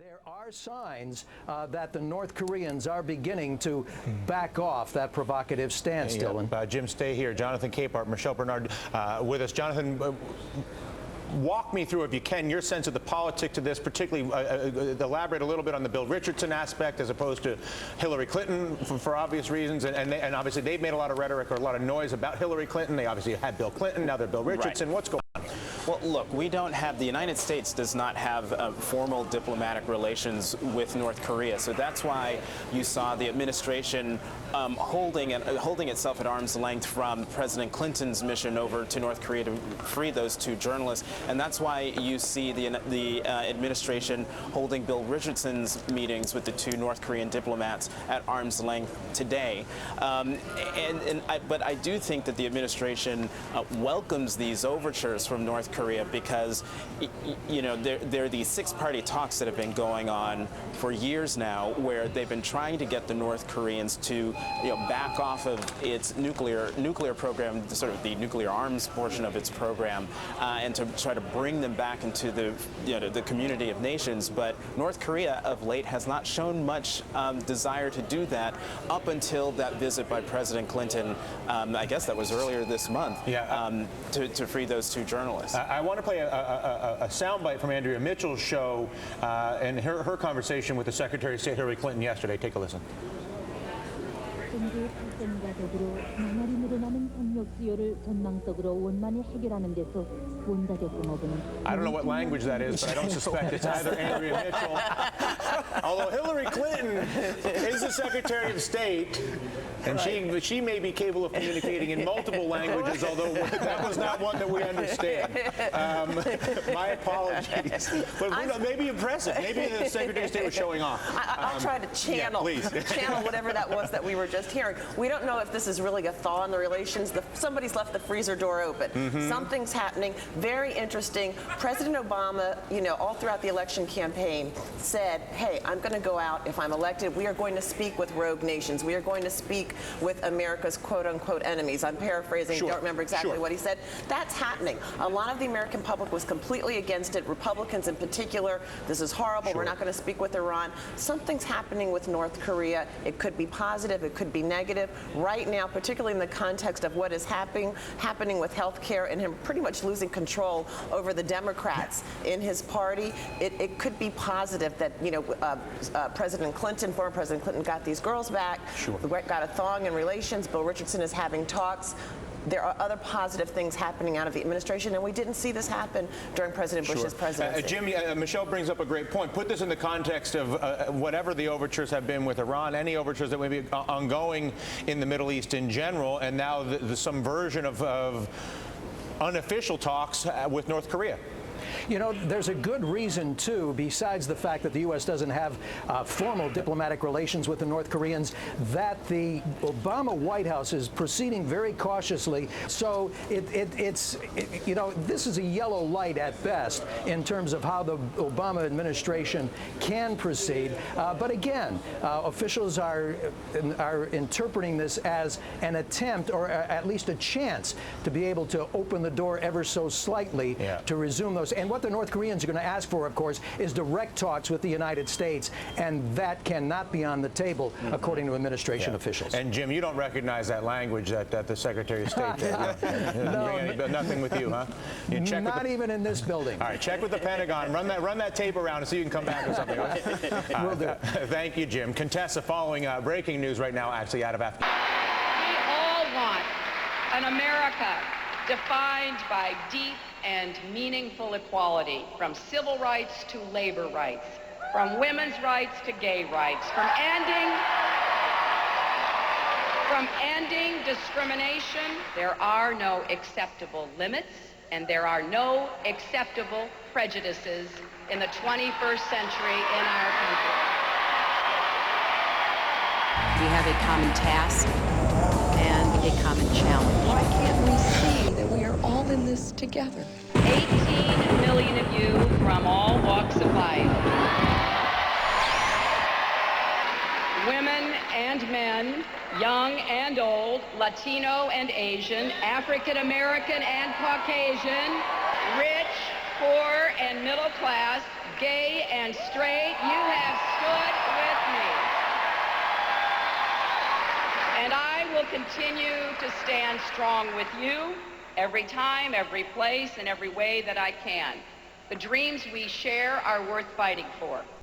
There are signs that the North Koreans are beginning to back off that provocative stance, Dylan. Jim, stay here. Jonathan Capehart, Michelle Bernard with us. Jonathan, walk me through, if you can, your sense of the politics of this, particularly elaborate a little bit on the Bill Richardson aspect as opposed to Hillary Clinton for obvious reasons. And obviously they've made a lot of rhetoric or a lot of noise about Hillary Clinton. They obviously had Bill Clinton. Now they're Bill Richardson. Right. What's going on? Well, look, we don't have, the United States does not have formal diplomatic relations with North Korea. So that's why you saw the administration holding itself at arm's length from President Clinton's mission over to North Korea to free those two journalists. And that's why you see the administration holding Bill Richardson's meetings with the two North Korean diplomats at arm's length today. But I do think that the administration welcomes these overtures from North Korea because, you know, there are these six-party talks that have been going on for years now, where they've been trying to get the North Koreans to, you know, back off of its nuclear program, sort of the nuclear arms portion of its program, and to try to bring them back into the, you know, the community of nations. But North Korea of late has not shown much desire to do that up until that visit by President Clinton. I guess that was earlier this month. Yeah. To free those two journalists. I want to play a soundbite from Andrea Mitchell's show and her conversation with the Secretary of State Hillary Clinton yesterday. Take a listen. I don't know what language that is, but I don't suspect it's either Andrea Mitchell. Although Hillary Clinton is the Secretary of State, and she may be capable of communicating in multiple languages, although that was not one that we understand. My apologies. But maybe impressive. Maybe the Secretary of State was showing off. I'll try to channel, channel whatever that was that we were just hearing. We don't know if this is really a thaw in the relations. Somebody's left the freezer door open. Something's happening. Very interesting. President Obama, you know, all throughout the election campaign said, hey, I'm going to go out. If I'm elected, we are going to speak with rogue nations. We are going to speak with America's quote-unquote enemies. I'm paraphrasing. Don't remember exactly what he said. That's happening. A lot of the American public was completely against it. Republicans in particular. This is horrible. We're not going to speak with Iran. Something's happening with North Korea. It could be positive. It could be negative. Right now, particularly in the context of what is happening with health care and him pretty much losing control over the Democrats in his party, it could be positive that, you know, President Clinton, former President Clinton, got these girls back, got a thawing in relations. Bill Richardson is having talks. There are other positive things happening out of the administration, and we didn't see this happen during President Bush's presidency. Jimmy, Michelle brings up a great point. Put this in the context of whatever the overtures have been with Iran, any overtures that may be ongoing in the Middle East in general, and now some version of unofficial talks with North Korea. You know, there's a good reason, too, besides the fact that the U.S. doesn't have formal diplomatic relations with the North Koreans, that the Obama White House is proceeding very cautiously. So it's you know, this is a yellow light at best in terms of how the Obama administration can proceed. But again, officials are interpreting this as an attempt, or at least a chance, to be able to open the door ever so slightly to resume those. And what the North Koreans are going to ask for, of course, is direct talks with the United States, and that cannot be on the table, according to administration officials. And Jim, you don't recognize that language that the Secretary of State did. No, nothing with you, huh? You check not even in this building. All right, check with the Pentagon. Run that tape around so you can come back with something. Will do. Thank you, Jim. Contessa, following breaking news right now, actually out of Afghanistan. We all want an America defined by deep and meaningful equality, from civil rights to labor rights, from women's rights to gay rights, from ending discrimination. There are no acceptable limits, and there are no acceptable prejudices in the 21st century in our country. We have a common task and a common challenge. Why can't we see that we are all in this together? 18 million of you from all walks of life. Women and men, young and old, Latino and Asian, African American and Caucasian, rich, poor and middle class, gay and straight, you have stood with me. And I will continue to stand strong with you every time, every place, and every way that I can. The dreams we share are worth fighting for.